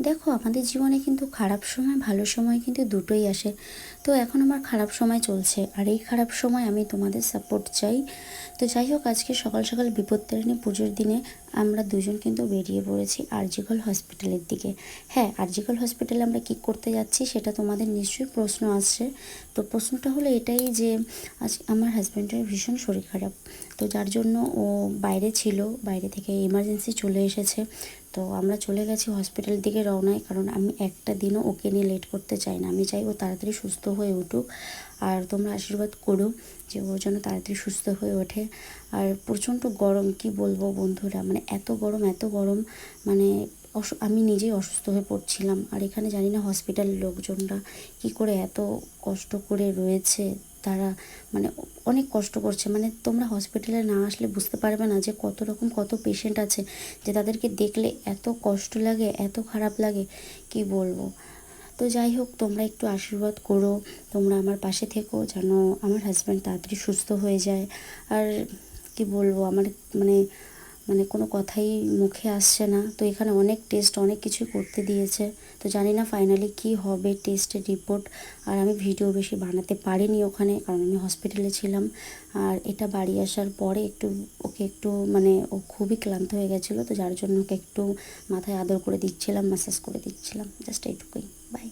দেখো, আমাদের জীবনে কিন্তু খারাপ সময় ভালো সময় কিন্তু দুটোই আসে। তো এখন আমার খারাপ সময় চলছে, আর এই খারাপ সময় আমি তোমাদের সাপোর্ট চাই। তো যাই হোক, আজকে সকাল সকাল বিপত্তারিণী পুজোর দিনে আমরা দুজন কিন্তু বেরিয়ে পড়েছি আরজিকর হসপিটালের দিকে। হ্যাঁ, আরজিকর হসপিটালে আমরা কি করতে যাচ্ছি সেটা তোমাদের নিশ্চয়ই প্রশ্ন আসছে। তো প্রশ্নটা হলো এটাই যে আজ আমার হাজব্যান্ডের ভীষণ শরীর খারাপ, তো যার জন্য ও বাইরে ছিল, বাইরে থেকে এমার্জেন্সি চলে এসেছে। তো আমরা চলে গেছি হসপিটালের দিকে রওনায়, কারণ আমি একটা দিনও ওকে নিয়ে লেট করতে চাই না। আমি চাই ও তাড়াতাড়ি সুস্থ হয়ে উঠুক, আর তোমরা আশীর্বাদ করো যে ও যেন তাড়াতাড়ি সুস্থ হয়ে ওঠে। আর প্রচণ্ড গরম, কি বলবো বন্ধুরা, মানে এত গরম এত গরম, মানে আমি নিজেই অসুস্থ হয়ে পড়ছিলাম। আর এখানে জানি না হসপিটালের লোকজনরা কি করে এত কষ্ট করে রয়েছে, তারা মানে অনেক কষ্ট করছে। মানে তোমরা হসপিটালে না আসলে বুঝতে পারবে না যে কত রকম কত পেশেন্ট আছে, যে তাদেরকে দেখলে এত কষ্ট লাগে, এত খারাপ লাগে, কি বলবো। তো যাই হোক, তোমরা একটু আশীর্বাদ করো, তোমরা আমার পাশে থেকো যেন আমার হাজব্যান্ড তাড়াতাড়ি সুস্থ হয়ে যায়। আর কি বলবো, আমার মানে মানে কোনো কথাই মুখে আসছে না। তো এখানে অনেক টেস্ট অনেক কিছু করতে দিয়েছে, তো জানি না ফাইনালি কি হবে টেস্টের রিপোর্ট। আর আমি ভিডিও বেশি বানাতে পারিনি ওখানে, কারণ আমি হসপিটালে ছিলাম। আর এটা বাড়ি আসার পরে একটু ওকে একটু মানে ও খুবই ক্লান্ত হয়ে গেছিলো, তো যার জন্য ওকে একটু মাথায় আদর করে দিচ্ছিলাম, ম্যাসাজ করে দিচ্ছিলাম, জাস্ট এইটুকুই। বাই।